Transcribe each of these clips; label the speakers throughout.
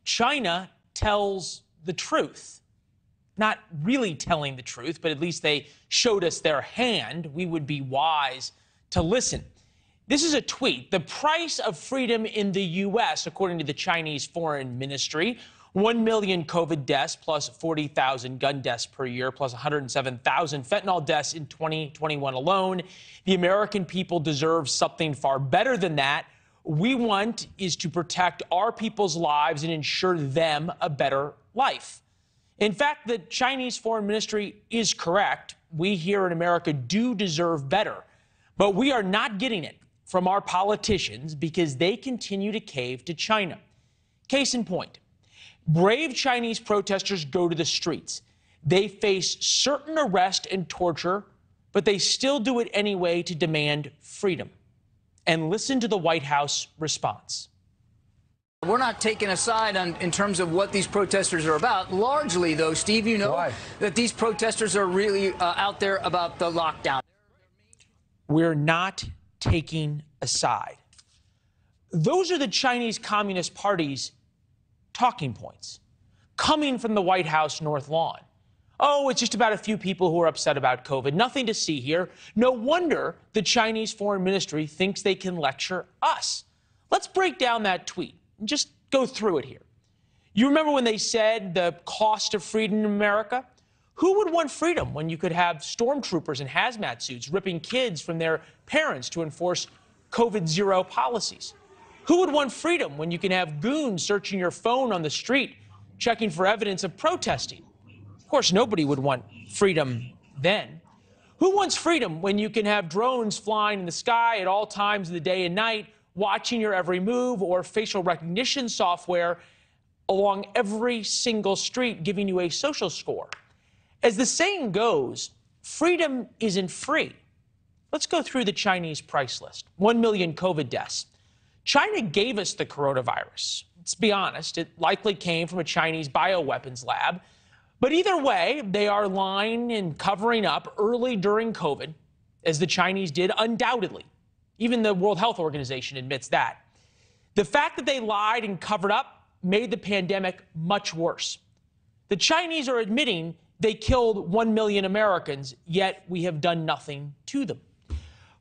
Speaker 1: China tells the truth. Not really telling the truth, but at least they showed us their hand. We would be wise to listen. This is a tweet. The price of freedom in the U.S., according to the Chinese Foreign Ministry, 1 million COVID deaths plus 40,000 gun deaths per year plus 107,000 fentanyl deaths in 2021 alone. The American people deserve something far better than that. We want is to protect our people's lives and ensure them a better life. In fact, the Chinese Foreign Ministry is correct. We here in America do deserve better, but we are not getting it from our politicians because they continue to cave to China. Case in point, brave Chinese protesters go to the streets. They face certain arrest and torture, but they still do it anyway to demand freedom. And listen to the White House response.
Speaker 2: We're not taking a side in terms of what these protesters are about. Largely, though, Steve, you know that these protesters are really out there about the lockdown.
Speaker 1: We're not taking a side. Those are the Chinese Communist Party's talking points coming from the White House North Lawn. Oh, it's just about a few people who are upset about COVID. Nothing to see here. No wonder the Chinese Foreign Ministry thinks they can lecture us. Let's break down that tweet and just go through it here. You remember when they said the cost of freedom in America? Who would want freedom when you could have stormtroopers in hazmat suits ripping kids from their parents to enforce COVID-0 policies? Who would want freedom when you can have goons searching your phone on the street, checking for evidence of protesting? Of course, nobody would want freedom then. Who wants freedom when you can have drones flying in the sky at all times of the day and night, watching your every move, or facial recognition software along every single street giving you a social score? As the saying goes, freedom isn't free. Let's go through the Chinese price list. 1 million COVID deaths. China gave us the coronavirus. Let's be honest, it likely came from a Chinese bioweapons lab. But either way, they are lying and covering up early during COVID, as the Chinese did undoubtedly. Even the World Health Organization admits that. The fact that they lied and covered up made the pandemic much worse. The Chinese are admitting they killed 1 million Americans, yet we have done nothing to them.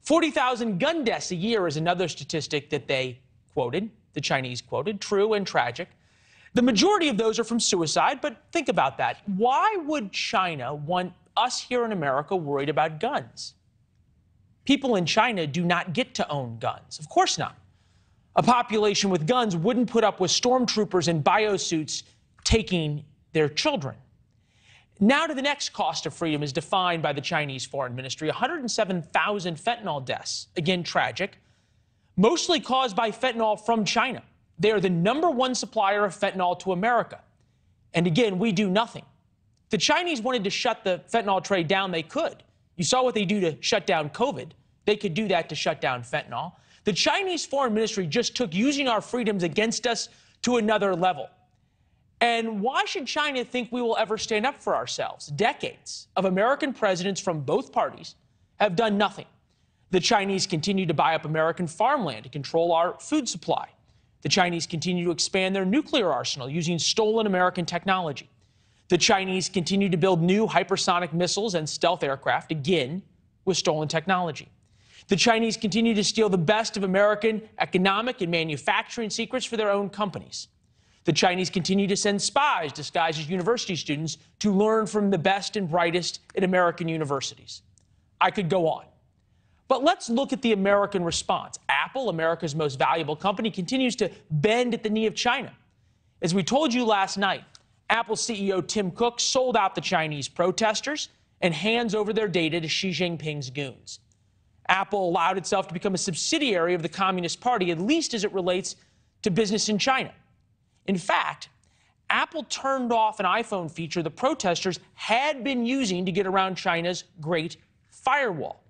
Speaker 1: 40,000 gun deaths a year is another statistic that they quoted, the Chinese quoted, true and tragic. The majority of those are from suicide, but think about that. Why would China want us here in America worried about guns? People in China do not get to own guns. Of course not. A population with guns wouldn't put up with stormtroopers in biosuits taking their children. Now to the next cost of freedom as defined by the Chinese Foreign Ministry, 107,000 fentanyl deaths, again tragic, mostly caused by fentanyl from China. They are the #1 supplier of fentanyl to America. And again, we do nothing. If the Chinese wanted to shut the fentanyl trade down, they could. You saw what they do to shut down COVID. They could do that to shut down fentanyl. The Chinese Foreign Ministry just took using our freedoms against us to another level. And why should China think we will ever stand up for ourselves? Decades of American presidents from both parties have done nothing. The Chinese continue to buy up American farmland to control our food supply. The Chinese continue to expand their nuclear arsenal using stolen American technology. The Chinese continue to build new hypersonic missiles and stealth aircraft, again, with stolen technology. The Chinese continue to steal the best of American economic and manufacturing secrets for their own companies. The Chinese continue to send spies disguised as university students to learn from the best and brightest at American universities. I could go on. But let's look at the American response. Apple, America's most valuable company, continues to bend at the knee of China. As we told you last night, Apple CEO Tim Cook sold out the Chinese protesters and hands over their data to Xi Jinping's goons. Apple allowed itself to become a subsidiary of the Communist Party, at least as it relates to business in China. In fact, Apple turned off an iPhone feature the protesters had been using to get around China's Great Firewall.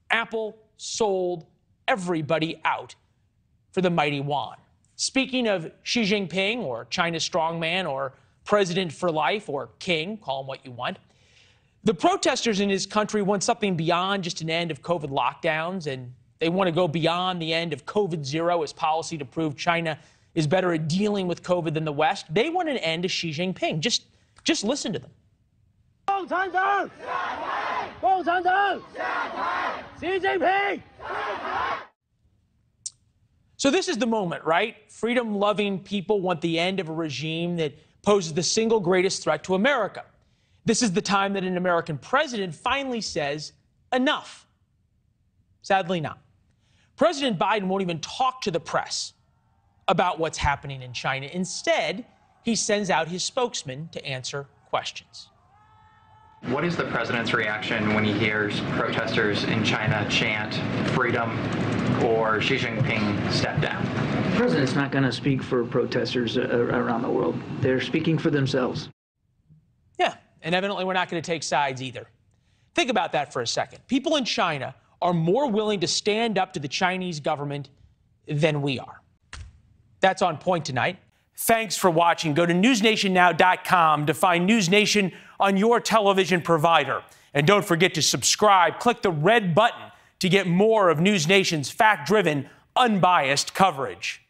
Speaker 1: Apple sold everybody out for the mighty yuan. Speaking of Xi Jinping, or China's strongman, or president for life, or king, call him what you want, the protesters in his country want something beyond just an end of COVID lockdowns, and they want to go beyond the end of COVID-0 as policy to prove China is better at dealing with COVID than the West. They want an end to Xi Jinping. Just listen to them. So this is the moment, right? Freedom-loving people want the end of a regime that poses the single greatest threat to America. This is the time that an American president finally says, enough. Sadly not. President Biden won't even talk to the press about what's happening in China. Instead, he sends out his spokesman to answer questions.
Speaker 3: What is the president's reaction when he hears protesters in China chant freedom or Xi Jinping step down?
Speaker 4: The president's not going to speak for protesters around the world. They're speaking for themselves.
Speaker 1: Yeah, and evidently we're not going to take sides either. Think about that for a second. People in China are more willing to stand up to the Chinese government than we are. That's On Point tonight. Thanks for watching. Go to newsnationnow.com to find News Nation on your television provider. And don't forget to subscribe. Click the red button to get more of News Nation's fact-driven, unbiased coverage.